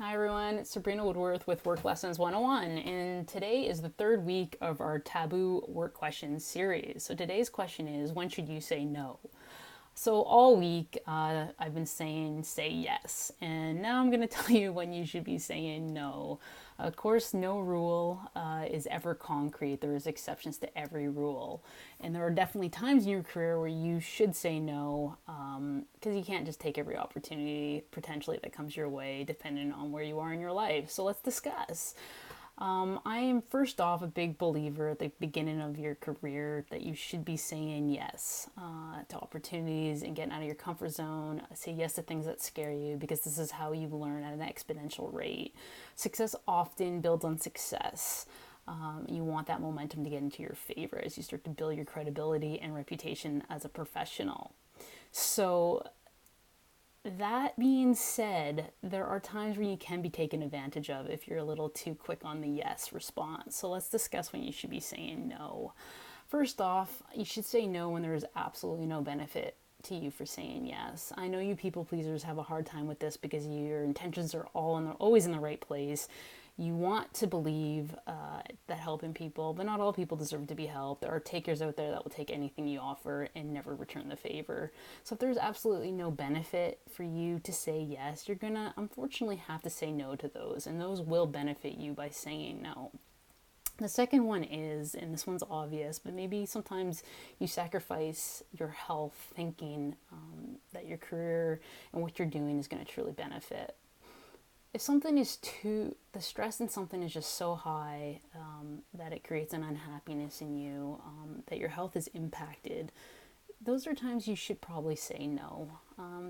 Hi everyone, it's Sabrina Woodworth with Work Lessons 101, and today is the third week of our Taboo Work Question Series. So today's question is, when should you say no? So all week, I've been saying say yes, and now I'm going to tell you when you should be saying no. Of course, no rule is ever concrete. There is exceptions to every rule, and there are definitely times in your career where you should say no, because you can't just take every opportunity potentially that comes your way, depending on where you are in your life. So let's discuss. I am first off a big believer at the beginning of your career that you should be saying yes to opportunities and getting out of your comfort zone. Say yes to things that scare you because this is how you learn at an exponential rate. Success often builds on success. You want that momentum to get into your favor as you start to build your credibility and reputation as a professional. So that being said, there are times where you can be taken advantage of if you're a little too quick on the yes response. So let's discuss when you should be saying no. First off, you should say no when there is absolutely no benefit to you for saying yes. I know you people pleasers have a hard time with this because your intentions are always in the right place. You want to believe that helping people, but not all people deserve to be helped. There are takers out there that will take anything you offer and never return the favor. So if there's absolutely no benefit for you to say yes, you're gonna unfortunately have to say no to those, and those will benefit you by saying no. The second one is, and this one's obvious, but maybe sometimes you sacrifice your health thinking that your career and what you're doing is going to truly benefit. If something is the stress in something is just so high that it creates an unhappiness in you, that your health is impacted, those are times you should probably say no.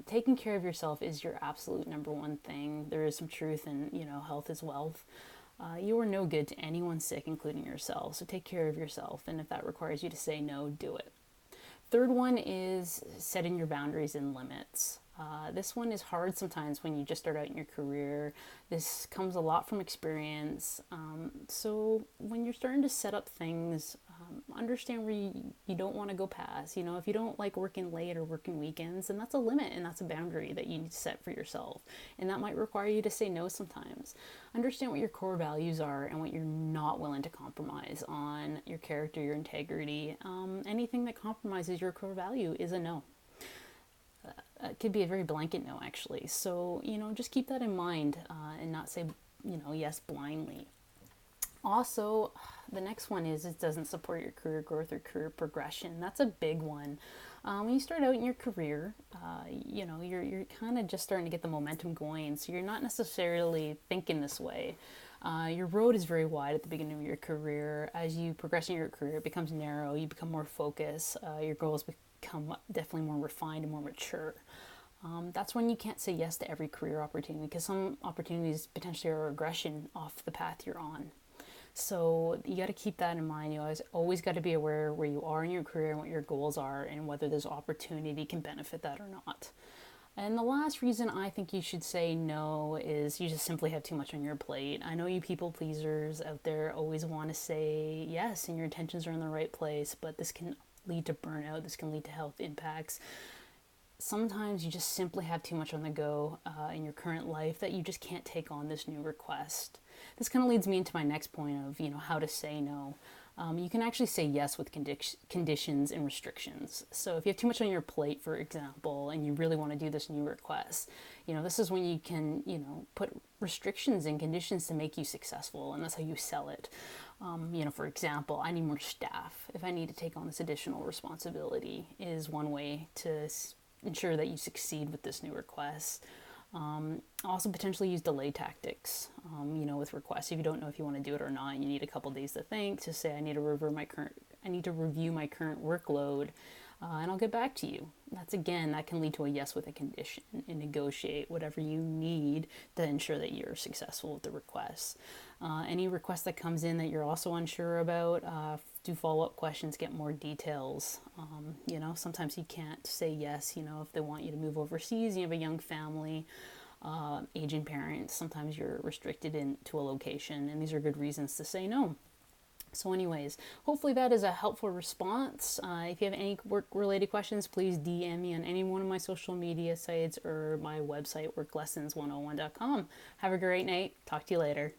Taking care of yourself is your absolute number one thing. There is some truth in, health is wealth. You are no good to anyone sick, including yourself. So take care of yourself. And if that requires you to say no, do it. Third one is setting your boundaries and limits. This one is hard sometimes when you just start out in your career. This comes a lot from experience. So when you're starting to set up things, understand where you don't want to go past. If you don't like working late or working weekends, then that's a limit and that's a boundary that you need to set for yourself. And that might require you to say no sometimes. Understand what your core values are and what you're not willing to compromise on, your character, your integrity. Anything that compromises your core value is a no. It could be a very blanket no, actually. So, just keep that in mind and not say, yes blindly. Also, the next one is it doesn't support your career growth or career progression. That's a big one. When you start out in your career, you're kind of just starting to get the momentum going, so you're not necessarily thinking this way. Your road is very wide at the beginning of your career. As you progress in your career, it becomes narrow. You become more focused. Your goals become definitely more refined and more mature. That's when you can't say yes to every career opportunity because some opportunities potentially are a regression off the path you're on. So you got to keep that in mind. You always got to be aware where you are in your career and what your goals are and whether this opportunity can benefit that or not. And the last reason I think you should say no is you just simply have too much on your plate. I know you people pleasers out there always want to say yes and your intentions are in the right place, but this can lead to burnout. This can lead to health impacts. Sometimes you just simply have too much on the go in your current life that you just can't take on this new request. This kind of leads me into my next point of, how to say no. You can actually say yes with conditions and restrictions. So if you have too much on your plate, for example, and you really want to do this new request, this is when you can, put restrictions and conditions to make you successful, and that's how you sell it. For example, I need more staff. If I need to take on this additional responsibility is one way to ensure that you succeed with this new request. Also potentially use delay tactics, with requests. If you don't know if you want to do it or not, you need a couple days to think, to say, I need to review my current workload, and I'll get back to you. That can lead to a yes with a condition and negotiate whatever you need to ensure that you're successful with the request. Any request that comes in that you're also unsure about, do follow-up questions, get more details. Sometimes you can't say yes, if they want you to move overseas, you have a young family, aging parents, sometimes you're restricted into a location, and these are good reasons to say no. So anyways, hopefully that is a helpful response. If you have any work-related questions, please DM me on any one of my social media sites or my website, worklessons101.com. Have a great night. Talk to you later.